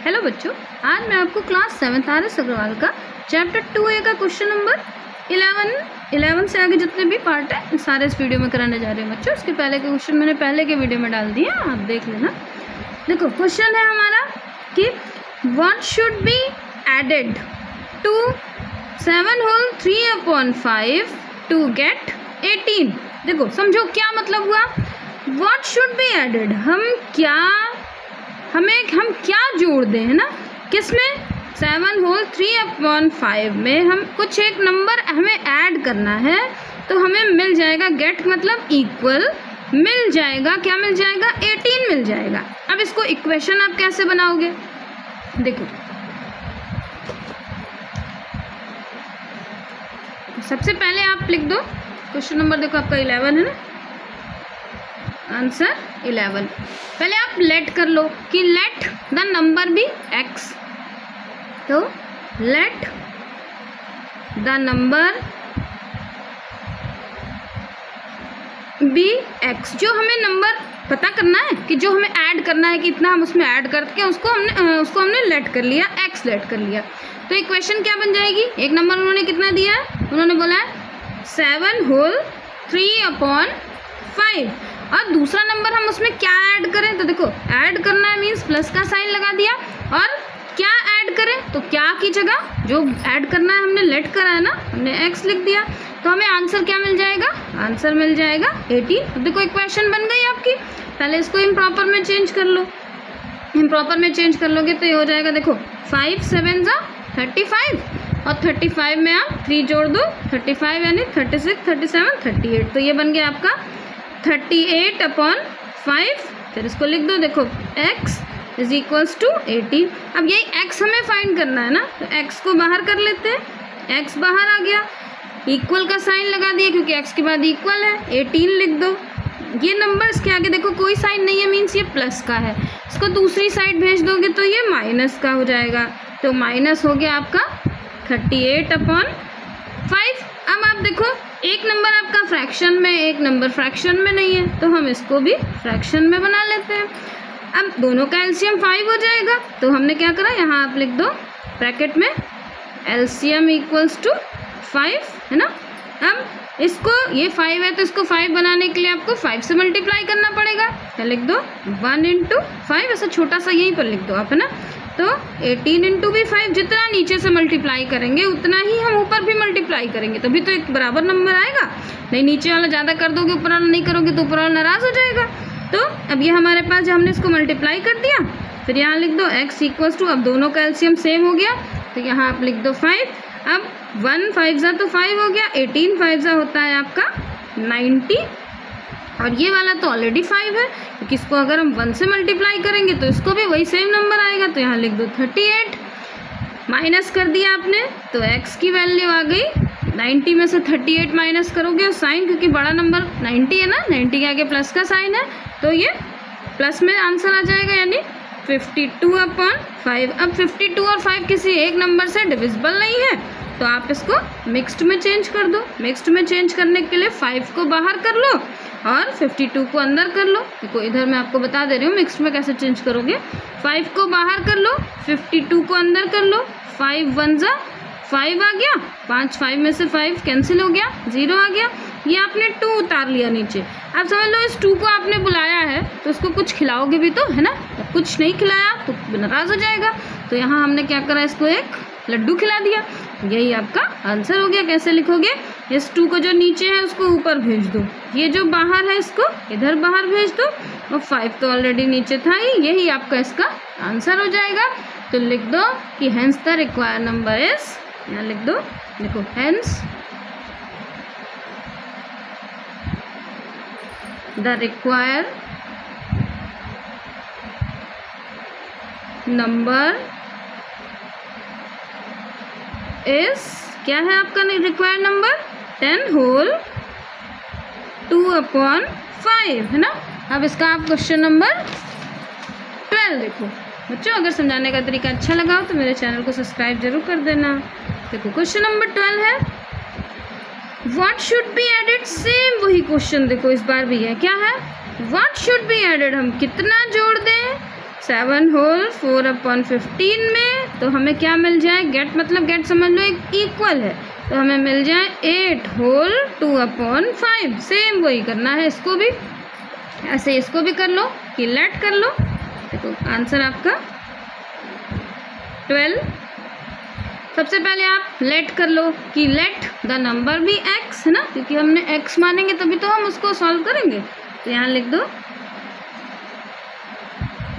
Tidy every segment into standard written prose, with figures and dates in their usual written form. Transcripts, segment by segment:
Hello बच्चों, आज मैं आपको क्लास 7 आर.एस. अग्रवाल का चैप्टर 2A का क्वेश्चन नंबर 11 से आगे जितने भी पार्ट है सारे इस वीडियो में कराने जा रहे हैं बच्चों। इसके पहले के क्वेश्चन मैंने पहले के वीडियो में डाल दिए, आप देख लेना। देखो क्वेश्चन है हमारा कि what should be added to 7 whole 3/5 to get 18। देखो समझो क्या मतलब हुआ। व्हाट शुड बी एडेड, हम क्या जोड़ दें, है ना, किसमें 7 होल 3/5 में हम कुछ एक नंबर हमें ऐड करना है, तो हमें मिल जाएगा गेट मतलब इक्वल मिल जाएगा, क्या मिल जाएगा 18 मिल जाएगा। अब इसको इक्वेशन आप कैसे बनाओगे, देखो सबसे पहले आप लिख दो क्वेश्चन नंबर, देखो आपका 11 है ना, आंसर 11। पहले आप लेट कर लो कि let the number be x, तो let the number be x। जो हमें नंबर पता करना है कि जो हमें ऐड करना है कि इतना हम उसमें ऐड करके उसको हमने लेट कर लिया, x लेट कर लिया। तो इक्वेशन क्या बन जाएगी, एक नंबर उन्होंने कितना दिया है, उन्होंने बोला है 7 होल 3/5 और दूसरा नंबर हम उसमें क्या ऐड करें, तो देखो ऐड करना है मीन्स प्लस का साइन लगा दिया, और क्या ऐड करें तो क्या की जगह जो ऐड करना है हमने लेट करा है ना, हमने x लिख दिया, तो हमें आंसर क्या मिल जाएगा, आंसर मिल जाएगा 18। अब देखो इक्वेशन बन गई आपकी। पहले इसको इम्प्रॉपर में चेंज कर लो, इम्प्रॉपर में चेंज कर लोगे तो ये हो जाएगा, देखो 5 7 जा 35 और 35 में आप 3 जोड़ दो, 35 यानी 36 37 38, तो ये बन गया आपका 38/5। फिर इसको लिख दो, देखो x इज इक्वल्स टू 18। अब यही x हमें फाइंड करना है ना, तो x को बाहर कर लेते हैं, x बाहर आ गया, इक्वल का साइन लगा दिया क्योंकि x के बाद इक्वल है, 18 लिख दो। ये नंबर इसके आगे देखो कोई साइन नहीं है मीन्स ये प्लस का है, इसको दूसरी साइड भेज दोगे तो ये माइनस का हो जाएगा, तो माइनस हो गया आपका 38/5। अब आप देखो एक नंबर आपका फ्रैक्शन में, एक नंबर फ्रैक्शन में नहीं है, तो हम इसको भी फ्रैक्शन में बना लेते हैं। अब दोनों का एलसीएम 5 हो जाएगा, तो हमने क्या करा, यहाँ आप लिख दो ब्रैकेट में एलसीएम इक्वल्स टू 5, है ना। अब इसको ये 5 है तो इसको 5 बनाने के लिए आपको 5 से मल्टीप्लाई करना पड़ेगा, तो लिख दो 1 × 5, ऐसा छोटा सा यहीं पर लिख दो आप, है ना। तो 18 × भी 5, जितना नीचे से मल्टीप्लाई करेंगे उतना ही हम ऊपर भी मल्टीप्लाई करेंगे, तभी तो एक बराबर नंबर आएगा। नहीं नीचे वाला ज़्यादा कर दोगे ऊपर वाला नहीं करोगे तो ऊपर वाला नाराज़ हो जाएगा। तो अब ये हमारे पास जो हमने इसको मल्टीप्लाई कर दिया, फिर यहाँ लिख दो x इक्वल्स टू, अब दोनों का एलसीएम सेम हो गया तो यहाँ आप लिख दो 5। अब 1 5 जा तो 5 हो गया, 18 5 जा होता है आपका 90, और ये वाला तो ऑलरेडी 5 है क्योंकि इसको अगर हम 1 से मल्टीप्लाई करेंगे तो इसको भी वही सेम नंबर आएगा, तो यहाँ लिख दो 38। माइनस कर दिया आपने तो x की वैल्यू आ गई 90 में से 38 माइनस करोगे और साइन, क्योंकि बड़ा नंबर 90 है ना, 90 के आगे प्लस का साइन है, तो ये प्लस में आंसर आ जाएगा यानी 52/5। अब 52 और 5 किसी एक नंबर से डिविजिबल नहीं है, तो आप इसको मिक्स्ड में चेंज कर दो। मिक्स्ड में चेंज करने के लिए 5 को बाहर कर लो और 52 को अंदर कर लो। देखो इधर मैं आपको बता दे रही हूँ मिक्स्ड में कैसे चेंज करोगे। 5 को बाहर कर लो, 52 को अंदर कर लो, 5 1 जा 5 आ गया, 5 में से 5 कैंसिल हो गया, 0 आ गया, ये आपने 2 उतार लिया नीचे। अब समझ लो इस 2 को आपने बुलाया है तो उसको कुछ खिलाओगे भी तो, है ना, कुछ नहीं खिलाया तो नाराज़ हो जाएगा, तो यहाँ हमने क्या करा, इसको एक लड्डू खिला दिया, यही आपका आंसर हो गया। कैसे लिखोगे, इस 2 को जो नीचे है उसको ऊपर भेज दो, ये जो बाहर है इसको इधर बाहर भेज दो, और 5 तो ऑलरेडी नीचे था ही, यही आपका इसका आंसर हो जाएगा। तो लिख दो कि hence the required number is, यहाँ लिख दो, देखो hence the required number is, क्या है आपका रिक्वायर्ड नंबर 10 होल 2/5, है ना। अब इसका आप क्वेश्चन नंबर 12 देखो बच्चों। अगर समझाने का तरीका अच्छा लगा हो तो मेरे चैनल को सब्सक्राइब जरूर कर देना। देखो क्वेश्चन नंबर 12 है what should be added, same वही क्वेश्चन देखो इस बार भी है, क्या है व्हाट शुड बी एडेड, हम कितना जोड़ दें 7 होल 4/15 में, तो हमें क्या मिल जाए, गेट मतलब गेट समझ लो एक इक्वल है, तो हमें मिल जाए 8 होल 2/5। सेम वही करना है इसको भी, ऐसे इसको भी कर लो कि लेट कर लो। देखो आंसर आपका 12। सबसे पहले आप लेट कर लो कि लेट द नंबर भी x है ना, क्योंकि हमने x मानेंगे तभी तो हम उसको सॉल्व करेंगे। तो यहाँ लिख दो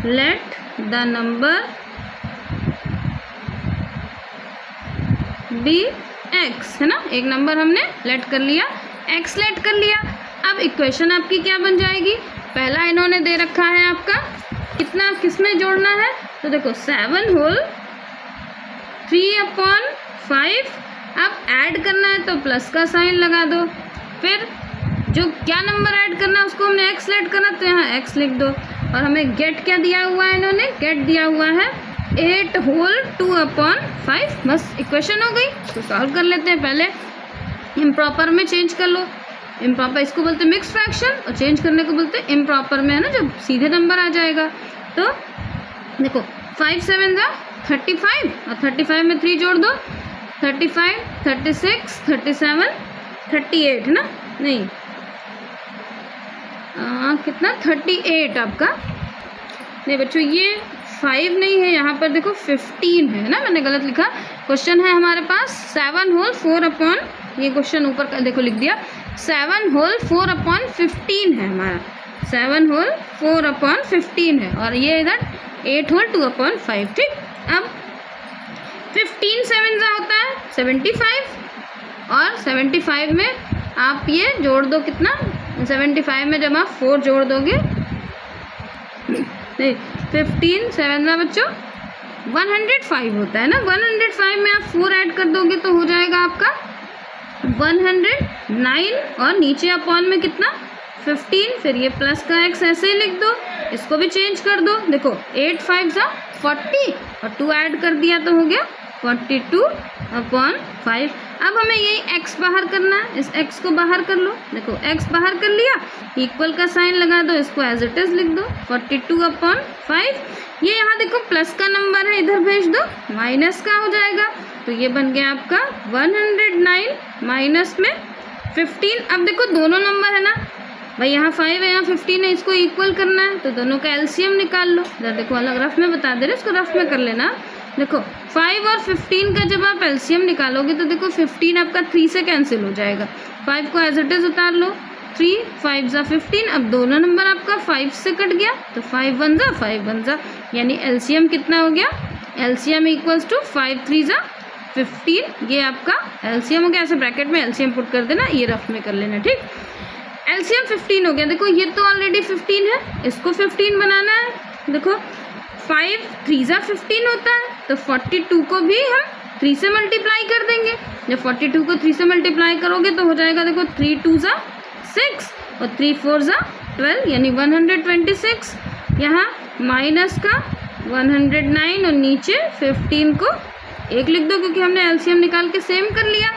let the number be x है ना, एक नंबर हमने लेट कर लिया, x लेट कर लिया। अब इक्वेशन आपकी क्या बन जाएगी, पहला इन्होंने दे रखा है आपका कितना, किसमें जोड़ना है, तो देखो 7 होल 3/5। अब ऐड करना है तो प्लस का साइन लगा दो, फिर जो क्या नंबर ऐड करना है उसको हमने x लेट करना, तो यहाँ x लिख दो। और हमें गेट क्या दिया हुआ है, इन्होंने गेट दिया हुआ है 8 होल 2/5। बस इक्वेशन हो गई। तो सॉल्व कर लेते हैं, पहले इम्प्रॉपर में चेंज कर लो। इम्प्रॉपर इसको बोलते हैं मिक्स फ्रैक्शन, और चेंज करने को बोलते हैं इम्प्रॉपर में, है ना, जब सीधे नंबर आ जाएगा। तो देखो 5 7 जा 35, और 35 में 3 जोड़ दो, 35 36 37 38 है ना, नहीं कितना 38 आपका, नहीं बच्चों ये 5 नहीं है, यहाँ पर देखो 15 है ना, मैंने गलत लिखा। क्वेश्चन है हमारे पास 7 होल 4/, ये क्वेश्चन ऊपर का देखो लिख दिया, 7 होल 4/15 है हमारा, 7 होल 4/15 है, और ये इधर 8 होल 2/5। ठीक, अब 15 7 जा होता है 75, और 75 में आप ये जोड़ दो कितना, 75 में जब आप 4 जोड़ दोगे, नहीं 15 7 जा बच्चों 105 होता है ना, 105 में आप 4 ऐड कर दोगे तो हो जाएगा आपका 109, और नीचे अपॉन में कितना 15, फिर ये प्लस का x ऐसे ही लिख दो, इसको भी चेंज कर दो। देखो 8 5 जा 40, और 2 ऐड कर दिया तो हो गया 42/5। अब हमें यही x बाहर करना है, इस x को बाहर कर लो। देखो x बाहर कर लिया, इक्वल का साइन लगा दो, इसको एज इट इज लिख दो 42/5। ये यहाँ देखो प्लस का नंबर है, इधर भेज दो, माइनस का हो जाएगा, तो ये बन गया आपका 109 माइनस में 15। अब देखो दोनों नंबर है ना भाई, यहाँ 5 है यहाँ 15 है, इसको इक्वल करना है, तो दोनों का एलसीएम निकाल लो। इधर देखो अलग रफ में बता दे रहे, इसको रफ में कर लेना। देखो 5 और 15 का जब आप एलसीएम निकालोगे तो देखो 15 आपका 3 से कैंसिल हो जाएगा, 5 को एज इट इज उतार लो, 3 5 जा 15। अब दोनों नंबर आपका 5 से कट गया, तो 5 1 जा 5 1 जा, यानी एलसीएम कितना हो गया, एलसीएम इक्वल्स टू 5 3 जा 15। ये आपका एलसीएम हो गया, ऐसे ब्रैकेट में एलसीएम पुट कर देना, ये रफ में कर लेना। ठीक, एलसीएम 15 हो गया। देखो ये तो ऑलरेडी 15 है, इसको 15 बनाना है। देखो 5 3 जा 15 होता है, तो 42 को भी हम 3 से मल्टीप्लाई कर देंगे। जब 42 को 3 से मल्टीप्लाई करोगे तो हो जाएगा, देखो 3 2 जा 6 और 3 4 जा 12, यानी 126। यहाँ माइनस का 109 और नीचे 15 को 1 लिख दो, क्योंकि हमने एलसीएम निकाल के सेम कर लिया।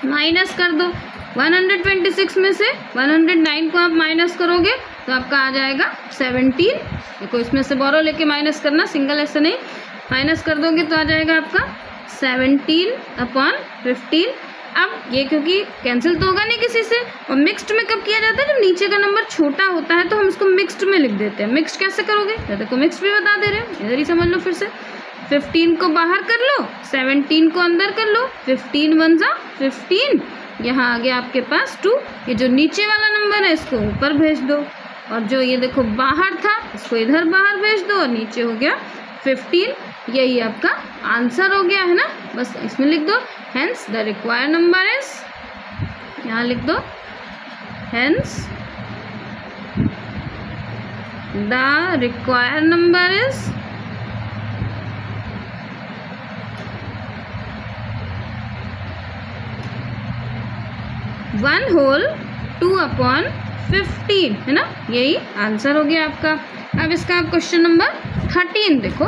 माइनस कर दो 126 में से 109 को आप माइनस करोगे तो आपका आ जाएगा 17। देखो इसमें से बोरो लेके माइनस करना, सिंगल ऐसे नहीं, माइनस कर दोगे तो आ जाएगा आपका 17/15। अब ये क्योंकि कैंसिल तो होगा नहीं किसी से, और मिक्स्ड में कब किया जाता है, जब नीचे का नंबर छोटा होता है तो हम इसको मिक्स्ड में लिख देते हैं। मिक्स्ड कैसे करोगे, देखो मिक्स्ड भी बता दे रहे हैं, इधर ही समझ लो फिर से। 15 को बाहर कर लो, 17 को अंदर कर लो, 15 1 जा 15, यहाँ आ गया आपके पास 2। ये जो नीचे वाला नंबर है इसको ऊपर भेज दो, और जो ये देखो बाहर था इसको इधर बाहर भेज दो, और नीचे हो गया 15। यही आपका आंसर हो गया है ना। बस इसमें लिख दो hence the required number is, यहाँ लिख दो hence the required number is 1 whole 2/15 है ना, यही आंसर हो गया आपका। अब इसका आप क्वेश्चन नंबर 13 देखो।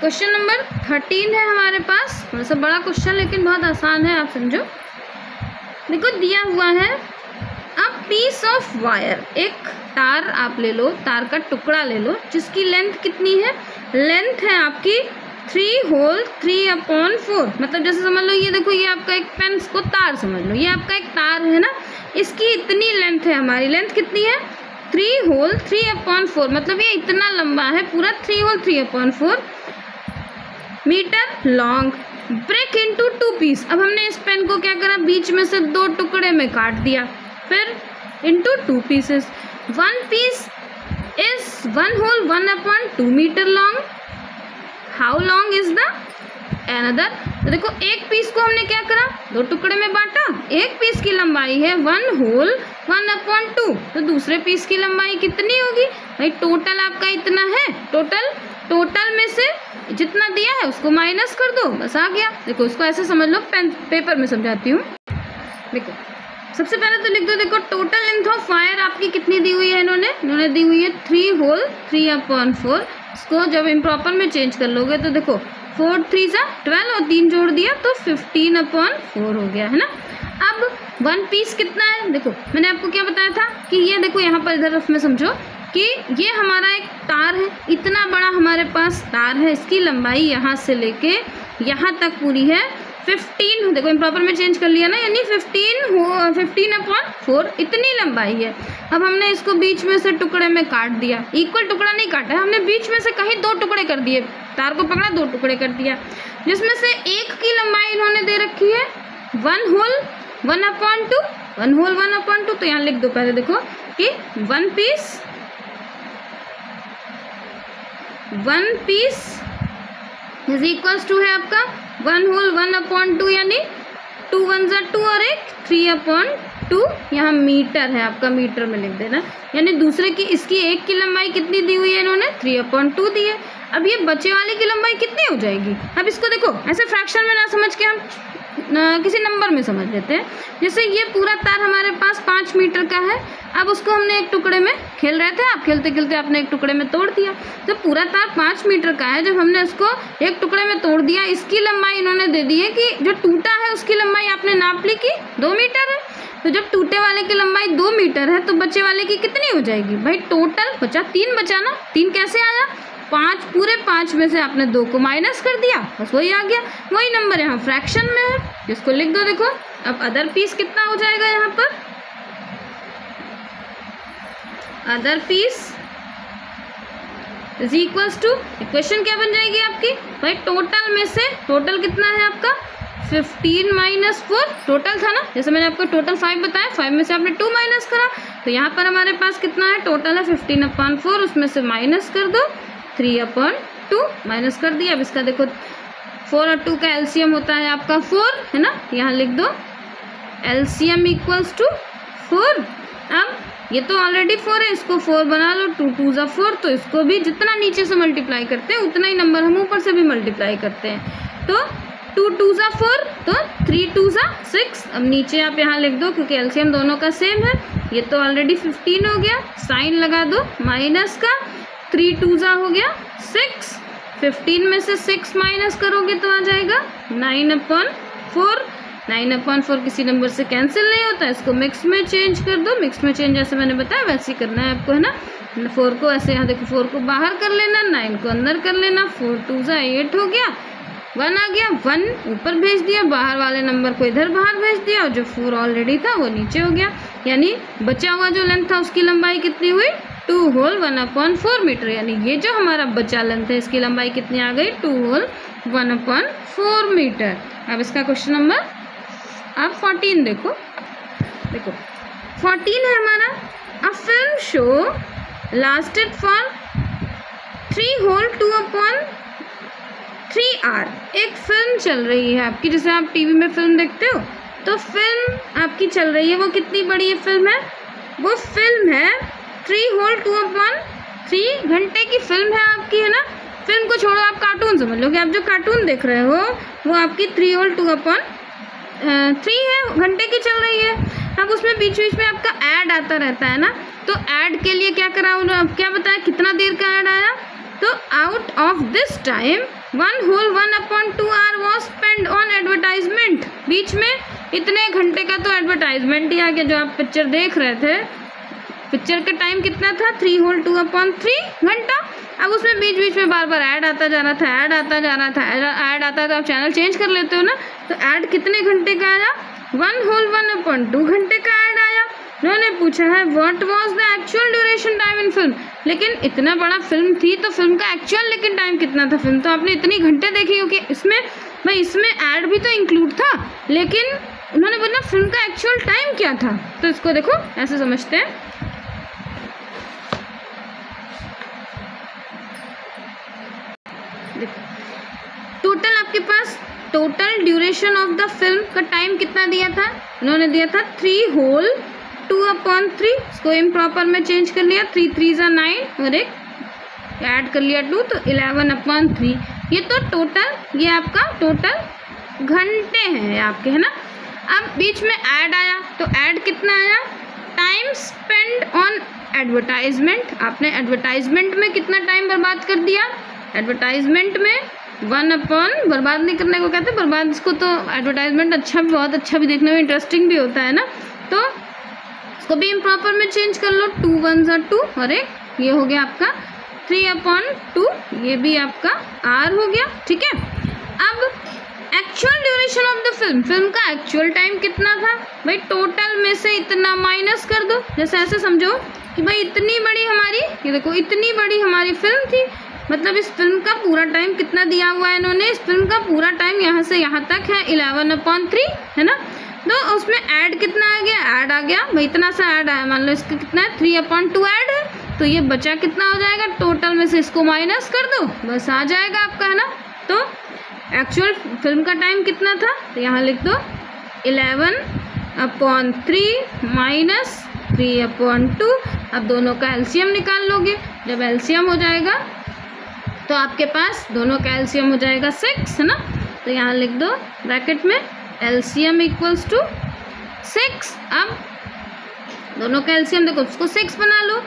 क्वेश्चन नंबर 13 है हमारे पास, थोड़ा सा बड़ा क्वेश्चन लेकिन बहुत आसान है, आप समझो। देखो दिया हुआ है अ पीस ऑफ वायर, एक तार आप ले लो, तार का टुकड़ा ले लो जिसकी लेंथ कितनी है, लेंथ है आपकी 3 होल 3/4। मतलब जैसे समझ लो ये देखो, ये आपका एक पेन को तार समझ लो, ये आपका एक तार है ना, इसकी इतनी लेंथ है, हमारी लेंथ कितनी है 3 होल 3/4। मतलब ये इतना लंबा है पूरा 3 whole 3/4 metre long. Break into 2 piece. अब हमने इस पेन को क्या करा, बीच में से 2 टुकड़े में काट दिया, फिर into 2 pieces. 1 piece is 1 whole 1/2 metre long. How long is the another. तो देखो एक पीस को हमने क्या करा, 2 टुकड़े में बांटा, एक पीस की लंबाई है 1 होल 1/2। तो दूसरे पीस की लंबाई कितनी होगी भाई, टोटल आपका इतना है, टोटल में से जितना दिया है उसको माइनस कर दो, बस आ गया। देखो इसको ऐसे समझ लो, पेपर में समझाती हूँ। देखो सबसे पहले तो लिख दो, देखो टोटल लेंथ ऑफ वायर आपकी कितनी दी हुई है, इन्होंने दी हुई है 3 होल 3/4। इसको जब इम्प्रॉपर में चेंज कर लोगे तो देखो 4 3 12 और 3 जोड़ दिया तो 15/4 हो गया, है ना। अब 1 पीस कितना है, देखो मैंने आपको क्या बताया था कि ये देखो यहाँ पर इधर में समझो कि ये हमारा एक तार है, इतना बड़ा हमारे पास तार है, इसकी लंबाई यहाँ से लेके यहाँ तक पूरी है 15। देखो इम्प्रॉपर में चेंज कर लिया ना, यानी 15/4 इतनी लंबाई है। अब हमने इसको बीच में से टुकड़े में काट दिया, इक्वल टुकड़ा नहीं काटा है हमने, बीच में से कहीं 2 टुकड़े कर दिए, तार को पकड़ा 2 टुकड़े कर दिया, जिसमें से एक की लंबाई इन्होंने दे रखी है 1 होल 1/2, 1 होल 1/2। तो यहाँ लिख दो पहले, देखो कि 1 पीस इज इक्वल्स टू है आपका 1 होल 1/2, यानी 2 1 2 और एक 3/2। यहाँ मीटर है आपका, मीटर में लिख देना, यानी दूसरे की इसकी एक की लंबाई कितनी दी हुई है इन्होंने 3/2 दी है। अब ये बचे वाले की लंबाई कितनी हो जाएगी, अब इसको देखो ऐसे फ्रैक्शन में ना समझ के हम किसी नंबर में समझ लेते हैं। जैसे ये पूरा तार हमारे पास 5 मीटर का है, अब उसको हमने एक टुकड़े में खेल रहे थे, आप खेलते खेलते आपने एक टुकड़े में तोड़ दिया, तो पूरा तार 5 मीटर का है, जब हमने उसको एक टुकड़े में तोड़ दिया, इसकी लंबाई इन्होंने दे दी है कि जो टूटा है उसकी लंबाई आपने नाप ली कि 2 मीटर है। तो जब टूटे वाले की लंबाई 2 मीटर है तो बचे वाले की कितनी हो जाएगी भाई, टोटल बचा 3 बचा ना, 3 कैसे आया, 5 पूरे 5 में से आपने 2 को माइनस कर दिया, बस वही आ गया, वही नंबर यहाँ फ्रैक्शन में है, इसको लिख दो। देखो अब अदर पीस कितना हो जाएगा यहाँ पर, other piece is equals to, equation क्या बन जाएगी आपकी भाई, टोटल में से, टोटल कितना है आपका 15 - 4 टोटल था ना, जैसे मैंने आपको टोटल 5 बताया, 5 में से आपने 2 माइनस करा, तो यहाँ पर हमारे पास कितना है, टोटल है 15/4, उसमें से माइनस कर दो 3/2, माइनस कर दिया। अब इसका देखो 4 और 2 का एलसीएम होता है आपका 4, है ना, यहाँ लिख दो एलसीएम इक्वल्स टू 4। अब ये तो ऑलरेडी 4 है, इसको 4 बना लो, 2 2 = 4, तो इसको भी जितना नीचे से मल्टीप्लाई करते हैं उतना ही नंबर हम ऊपर से भी मल्टीप्लाई करते हैं, तो 2 2 = 4, तो 3 2 = 6। अब नीचे आप यहाँ लिख दो क्योंकि एलसीएम दोनों का सेम है, ये तो ऑलरेडी 15 हो गया, साइन लगा दो माइनस का, 3 2 = हो गया 6, 15 में से 6 माइनस करोगे तो आ जाएगा 9/4। 9/4 किसी नंबर से कैंसिल नहीं होता, इसको मिक्स में चेंज कर दो, मिक्स में चेंज जैसे मैंने बताया वैसे ही करना है आपको, है ना। 4 को ऐसे यहाँ देखो 4 को बाहर कर लेना, 9 को अंदर कर लेना, 4 2 = 8 हो गया, 1 आ गया, 1 ऊपर भेज दिया, बाहर वाले नंबर को इधर बाहर भेज दिया, और जो 4 ऑलरेडी था वो नीचे हो गया, यानी बचा हुआ जो लेंथ था उसकी लंबाई कितनी हुई 2 होल 1/4 मीटर, यानी ये जो हमारा बचा लेंथ है इसकी लंबाई कितनी आ गई 2 होल 1/4 मीटर। अब इसका क्वेश्चन नंबर आप 14 देखो 14 है हमारा, a film show lasted for 3 whole 2/3 hour. एक फिल्म चल रही है आपकी, जैसे आप टीवी में फिल्म देखते हो तो फिल्म आपकी चल रही है, वो कितनी बड़ी फिल्म है, वो फिल्म है 3 होल 2/3 घंटे की फिल्म है आपकी, है ना। फिल्म को छोड़ो, आप कार्टून समझ लो कि आप जो कार्टून देख रहे हो वो आपकी 3 होल 2/3 है, घंटे की चल रही है। अब उसमें बीच बीच में आपका ऐड आता रहता है ना, तो ऐड के लिए क्या करा उन्होंने, क्या बताया कितना देर का ऐड आया, तो out of this time 1 whole 1/2 hour was spend on advertisement. बीच में इतने घंटे का तो एडवर्टाइजमेंट ही आ गया, जो आप पिक्चर देख रहे थे पिक्चर का टाइम कितना था 3 होल 2/3 घंटा। अब उसमें बीच बीच में बार बार ऐड आता जा रहा था, ऐड आता जा रहा था, ऐड आता था। आप चैनल चेंज कर लेते हो ना, तो ऐड कितने घंटे का आया 1 होल 1/2 घंटे का ऐड आया। उन्होंने पूछा है what was the actual duration time in film, लेकिन इतना बड़ा फिल्म थी तो फिल्म का एक्चुअल लेकिन टाइम कितना था। फिल्म तो आपने इतनी घंटे देखी क्योंकि इसमें भाई इसमें ऐड भी तो इंक्लूड था, लेकिन उन्होंने बोला फिल्म का एक्चुअल टाइम क्या था। तो इसको देखो ऐसे समझते हैं, देखो टोटल आपके पास total duration of the film का टाइम कितना दिया था, उन्होंने दिया था 3 होल 2/3। इसको इम्प्रॉपर में चेंज कर लिया, 3 3 9 और एक ऐड कर लिया 2, तो 11/3। ये तो टोटल, ये आपका टोटल घंटे हैं आपके, है ना। अब बीच में ऐड आया, तो ऐड कितना आया, टाइम स्पेंड ऑन एडवर्टाइजमेंट। आपने एडवर्टाइजमेंट में कितना टाइम बर्बाद कर दिया, एडवर्टाइजमेंट में 1 बर्बाद नहीं करने को कहते, बर्बाद इसको तो एडवर्टाइजमेंट अच्छा भी, बहुत अच्छा भी, देखने में इंटरेस्टिंग भी होता है ना। तो इसको भी इम्प्रॉपर में चेंज कर लो, 2 1 2 और एक ये हो गया आपका 3/2, ये भी आपका आर हो गया, ठीक है। अब actual duration of the film, film का एक्चुअल टाइम कितना था भाई, टोटल में से इतना माइनस कर दो। जैसे ऐसे समझो कि भाई इतनी बड़ी हमारी, ये देखो इतनी बड़ी हमारी फिल्म थी, मतलब इस फिल्म का पूरा टाइम कितना दिया हुआ है इन्होंने, इस फिल्म का पूरा टाइम यहाँ से यहाँ तक है 11/3, है ना। तो उसमें ऐड कितना आ गया, ऐड आ गया भाई इतना सा ऐड आया, मान लो इसका कितना है 3/2 ऐड है, तो ये बचा कितना हो जाएगा, टोटल में से इसको माइनस कर दो, बस आ जाएगा आपका, है ना। तो एक्चुअल फिल्म का टाइम कितना था, तो यहाँ लिख दो 11/3 माइनस 3/2। अब दोनों का एलसीएम निकाल लोगे, जब एलसीएम हो जाएगा तो आपके पास दोनों का एलसीएम हो जाएगा 6, है ना। तो यहाँ लिख दो ब्रैकेट में एलसीएम इक्वल्स टू 6। अब दोनों का एलसीएम देखो, उसको 6 बना लो,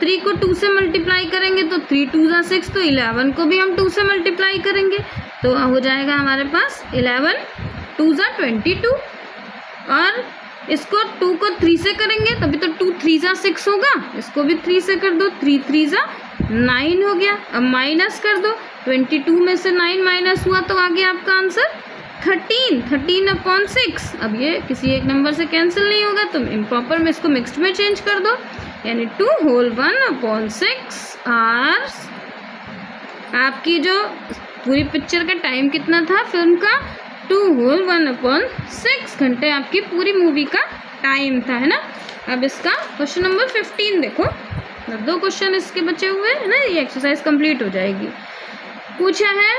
3 को 2 से मल्टीप्लाई करेंगे तो 3 2 6, तो 11 को भी हम 2 से मल्टीप्लाई करेंगे तो हो जाएगा हमारे पास 11 2 22, और इसको 2 को 3 से करेंगे तभी तो 2 3 6 होगा, इसको भी 3 से कर दो, 3 3 9 हो गया। अब माइनस कर दो, 22 में से 9 माइनस हुआ तो आ गया आपका आंसर 13/6। अब ये किसी एक नंबर से कैंसिल नहीं होगा, तो इम्प्रॉपर में इसको मिक्स्ड में चेंज कर दो, यानी 2 होल 1/6 आवर्स। आपकी जो पूरी पिक्चर का टाइम कितना था फिल्म का, 2 होल 1/6 घंटे आपकी पूरी मूवी का टाइम था, है ना। अब इसका क्वेश्चन नंबर 15 देखो, 2 क्वेश्चन इसके बचे हुए हैं ना, ये एक्सरसाइज कंप्लीट हो जाएगी। पूछा है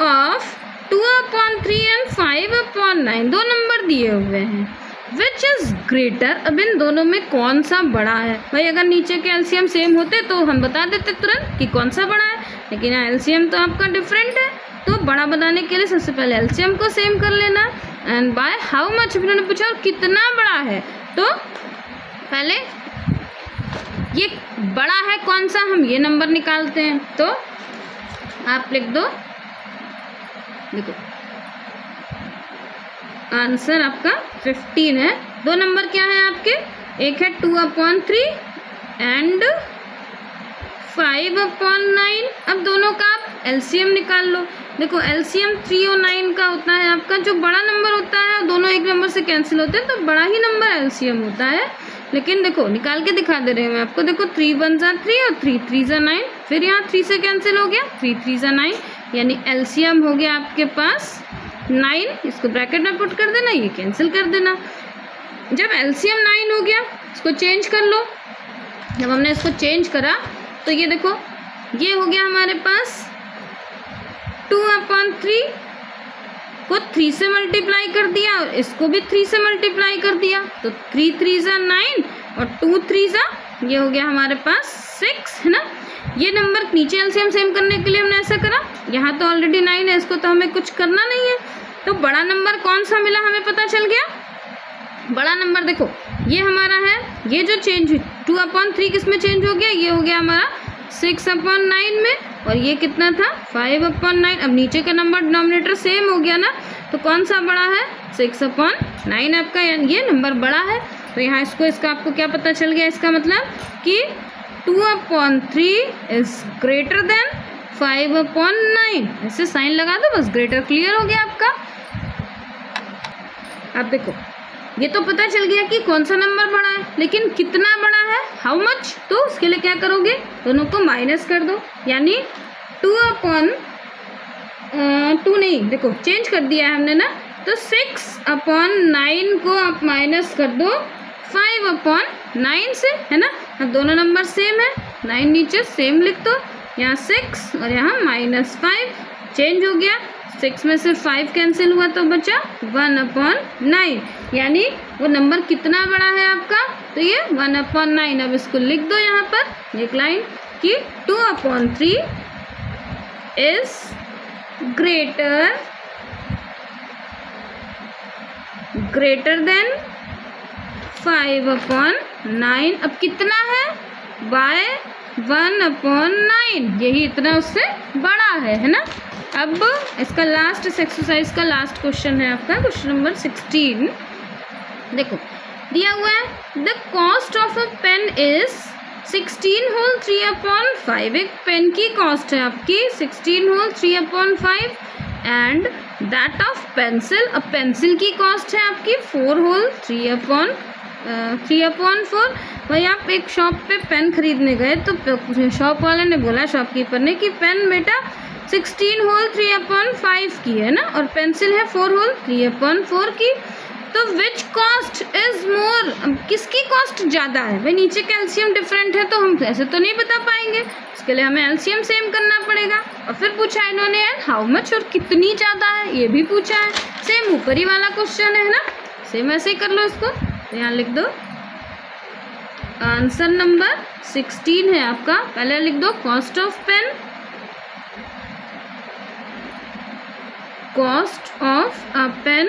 ऑफ 2/3 एंड 5/9, 2 नंबर दिए हुए हैं, विच इज़ ग्रेटर। अब इन दोनों में कौन सा बड़ा है भाई, अगर नीचे के एलसीएम सेम होते तो हम बता देते तुरंत कि कौन सा बड़ा है, लेकिन यहाँ एलसीएम तो आपका डिफरेंट है, तो बड़ा बनाने के लिए सबसे पहले एलसीएम को सेम कर लेना। एंड बाय हाउ मच, इन्होंने पूछा कितना बड़ा है, तो पहले ये बड़ा है कौन सा, हम ये नंबर निकालते हैं। तो आप लिख दो, देखो आंसर आपका 15 है। 2 नंबर क्या है आपके, एक है 2/3 एंड 5/9। अब दोनों का आप एलसीएम निकाल लो। देखो एलसीएम 3 और 9 का होता है आपका, जो बड़ा नंबर होता है और दोनों एक नंबर से कैंसिल होते हैं तो बड़ा ही नंबर एलसीएम होता है। लेकिन देखो निकाल के दिखा दे रहे हैं मैं आपको, देखो 3 1 3 और 3 3 9, फिर यहाँ 3 से कैंसिल हो गया, 3 3 9, यानी एलसीएम हो गया आपके पास 9। इसको ब्रैकेट में पुट कर देना, ये कैंसिल कर देना। जब एलसीएम 9 हो गया, इसको चेंज कर लो। जब हमने इसको चेंज करा तो ये देखो ये हो गया हमारे पास 2/3 को 3 से मल्टीप्लाई कर दिया और इसको भी 3 से मल्टीप्लाई कर दिया, तो 3 3 9 और 2 3 ये हो गया हमारे पास 6, है ना। ये नंबर नीचे एलसीएम सेम करने के लिए हमने ऐसा करा, यहाँ तो ऑलरेडी 9 है, इसको तो हमें कुछ करना नहीं है। तो बड़ा नंबर कौन सा मिला हमें पता चल गया। बड़ा नंबर देखो ये हमारा है, ये जो चेंज हुई 2/3 किस में चेंज हो गया, ये हो गया हमारा 6/9 में, और ये कितना था 5/9। अब नीचे का नंबर डिनोमिनेटर सेम हो गया ना, तो कौन सा बड़ा है 6/9 आपका, ये नंबर बड़ा है। तो यहाँ इसको इसका आपको क्या पता चल गया, इसका मतलब कि 2/3 इज ग्रेटर देन 5/9। ऐसे साइन लगा दो बस, ग्रेटर क्लियर हो गया आपका। अब देखो ये तो पता चल गया कि कौन सा नंबर बड़ा है, लेकिन कितना बड़ा है, हाउ मच, तो उसके लिए क्या करोगे, दोनों को माइनस कर दो, यानी 2/2 नहीं, देखो चेंज कर दिया है हमने ना, तो 6/9 को आप माइनस कर दो 5/9 से, है ना। अब दोनों नंबर सेम है, 9 नीचे सेम लिख दो, यहाँ 6 और यहाँ -5 चेंज हो गया, 6 में से 5 कैंसिल हुआ तो बचा 1/9, यानी वो नंबर कितना बड़ा है आपका, तो ये 1/9। अब इसको लिख दो यहाँ पर एक लाइन कि 2/3 इज ग्रेटर देन 5/9। अब कितना है, बाय 1/9, यही इतना उससे बड़ा है ना। अब इसका लास्ट, इस एक्सरसाइज का लास्ट क्वेश्चन है आपका क्वेश्चन नंबर 16। देखो दिया हुआ है the cost of a pen is 16 whole 3/5। एक पेन की कॉस्ट है आपकी 16 whole 3/5 and that of pencil, अब पेंसिल की कॉस्ट है आपकी 4 होल 3/4। भाई आप एक शॉप पे पेन खरीदने गए तो शॉप वाले ने बोला, शॉपकीपर ने, कि पेन बेटा 16 होल 3/5 की है ना, और पेंसिल है 4 होल 3/4 की, तो विच कॉस्ट इज मोर, किसकी कॉस्ट ज़्यादा है। भाई नीचे का एलसीएम डिफरेंट है तो हम ऐसे तो नहीं बता पाएंगे, इसके लिए हमें एलसीएम सेम करना पड़ेगा। और फिर पूछा इन्होंने यार हाउ मच, और कितनी ज़्यादा है, ये भी पूछा है, सेम ऊपर ही वाला क्वेश्चन है ना, सेम ऐसे ही कर लो इसको। तो यहाँ लिख दो आंसर नंबर 16 है आपका, पहले लिख दो cost of pen, cost of a pen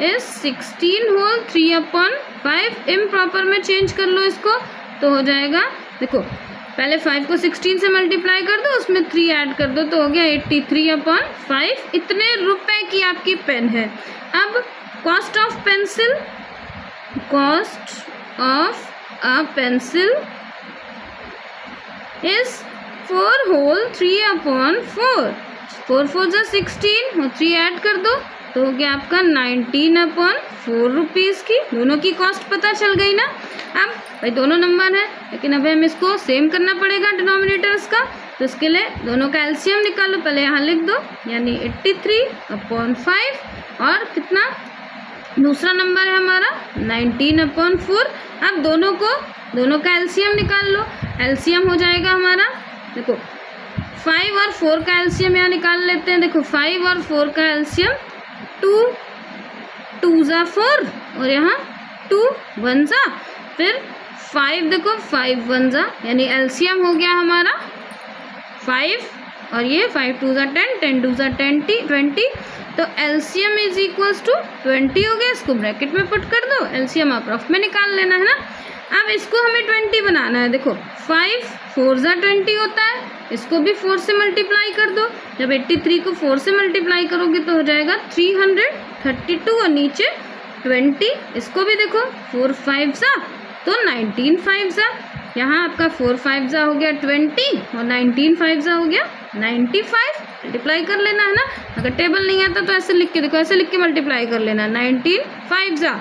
is 16 whole 3/5। Improper में चेंज कर लो इसको तो हो जाएगा, देखो पहले 5 को 16 से मल्टीप्लाई कर दो, उसमें 3 ऐड कर दो तो हो गया 83/5। इतने रुपए की आपकी पेन है। अब cost of pencil, cost of a pencil is 4 whole 3/4। 4 4 जा 16 और 3 ऐड कर दो तो हो गया आपका 19/4 रुपीज़ की। दोनों की कॉस्ट पता चल गई ना। अब भाई दोनों नंबर है, लेकिन अब हमें इसको सेम करना पड़ेगा डिनोमिनेटर्स का, तो इसके लिए दोनों का एलसीएम निकालो। पहले यहाँ लिख दो, यानी 83/5 और कितना दूसरा नंबर है हमारा 19/4। अब दोनों का एलसीएम निकाल लो। एलसीएम हो जाएगा हमारा, देखो 5 और 4 का एलसीएम यहाँ निकाल लेते हैं। देखो 5 और 4 का एलसीएम 2 2 जा 4 और यहाँ 2 1 जा, फिर 5 देखो 5 1 जा, यानी एलसीएम हो गया हमारा 5 और ये 5 2 जा 10 10 2 जा 20, तो एलसीएम इज इक्वल्स टू 20 हो गया। इसको ब्रैकेट में पुट कर दो, एलसीएम आप रफ में निकाल लेना है ना। अब इसको हमें 20 बनाना है। देखो 5 4 जा 20 होता है, इसको भी 4 से मल्टीप्लाई कर दो। जब 83 को 4 से मल्टीप्लाई करोगे तो हो जाएगा 332 और नीचे 20, इसको भी देखो 4 5 जा तो 19 5 जा, यहाँ आपका 4 5 जा हो गया 20 और 19 5 जा हो गया 95। मल्टीप्लाई कर लेना है ना। अगर टेबल नहीं आता तो ऐसे लिख के देखो, ऐसे लिख के मल्टीप्लाई कर लेना। 19 5 जा,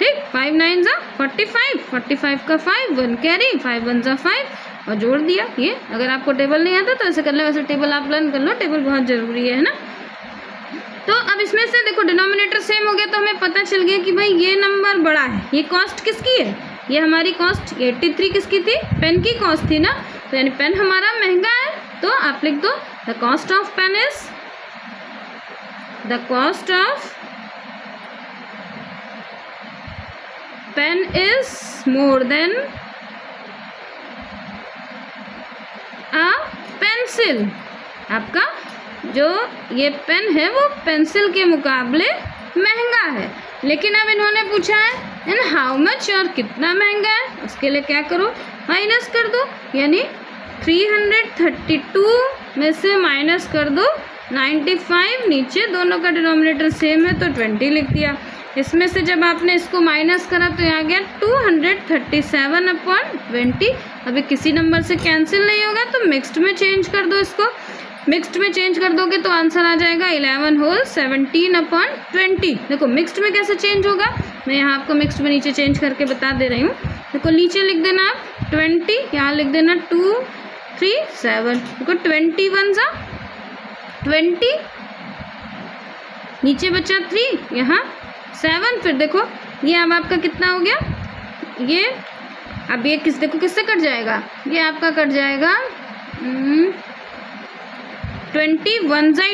ठीक, 5 9 जा 45, 45 का 5 1 कैरी, 5 1 जा 5 और जोड़ दिया। ये अगर आपको टेबल नहीं आता तो ऐसे कर लो, वैसे टेबल आप लर्न कर लो, टेबल बहुत ज़रूरी है ना। तो अब इसमें से देखो डिनोमिनेटर सेम हो गया तो हमें पता चल गया कि भाई ये नंबर बड़ा है। ये कॉस्ट किसकी है, ये हमारी कॉस्ट 83 किसकी थी, पेन की कॉस्ट थी ना, तो यानी पेन हमारा महंगा है। तो आप लिख दो the cost of pen is, the cost of pen is more than a pencil. आपका जो ये पेन है वो पेंसिल के मुकाबले महंगा है। लेकिन अब इन्होंने पूछा है इन हाउ मच, और कितना महंगा है, उसके लिए क्या करो माइनस कर दो, यानी 332 में से माइनस कर दो 95, नीचे दोनों का डिनोमिनेटर सेम है तो 20 लिख दिया। इसमें से जब आपने इसको माइनस करा तो यहाँ गया 237/20। अभी किसी नंबर से कैंसिल नहीं होगा तो मिक्स्ड में चेंज कर दो इसको। मिक्स्ड में चेंज कर दोगे तो आंसर आ जाएगा 11 होल 17/20। देखो मिक्स्ड में कैसे चेंज होगा, मैं यहाँ आपको मिक्स्ड में नीचे चेंज करके बता दे रही हूँ। देखो नीचे लिख देना आप 20, यहाँ लिख देना 2 3 7। देखो 21 सा 20, नीचे बचा 3, यहाँ 7। फिर देखो ये अब आपका कितना हो गया, ये अब ये देखो किससे कट जाएगा, ये आपका कट जाएगा 21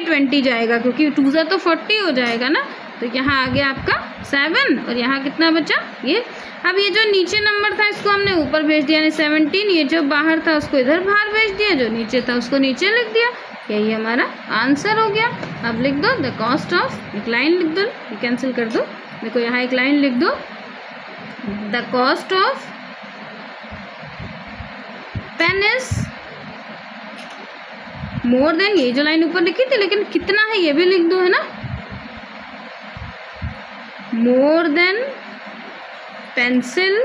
20 जाएगा, क्योंकि 2 सा तो 40 हो जाएगा ना। तो यहाँ आ गया आपका 7 और यहाँ कितना बचा ये। अब ये जो नीचे नंबर था इसको हमने ऊपर भेज दिया, यानी 17। ये जो बाहर था उसको इधर बाहर भेज दिया, जो नीचे था उसको नीचे लिख दिया। यही हमारा आंसर हो गया। अब लिख दो द कॉस्ट ऑफ, एक लाइन लिख दो, ये कैंसिल कर दो। देखो यहाँ एक लाइन लिख दो, the cost of pen is more than, ये जो लाइन ऊपर लिखी थी, लेकिन कितना है ये भी लिख दो, है ना, मोर देन पेंसिल।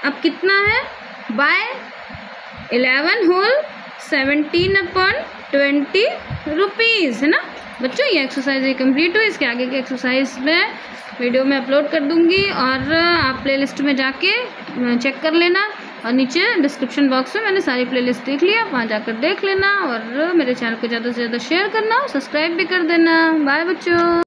अब कितना है, बाय 11 होल 17/20 रुपीज़, है ना बच्चों। ये एक्सरसाइज कंप्लीट हुई। इसके आगे की एक्सरसाइज में वीडियो में अपलोड कर दूंगी और आप प्लेलिस्ट में जाके चेक कर लेना, और नीचे डिस्क्रिप्शन बॉक्स में मैंने सारी प्लेलिस्ट देख लिया, वहाँ जाकर देख लेना। और मेरे चैनल को ज़्यादा से ज़्यादा शेयर करना, सब्सक्राइब भी कर देना। बाय बच्चों।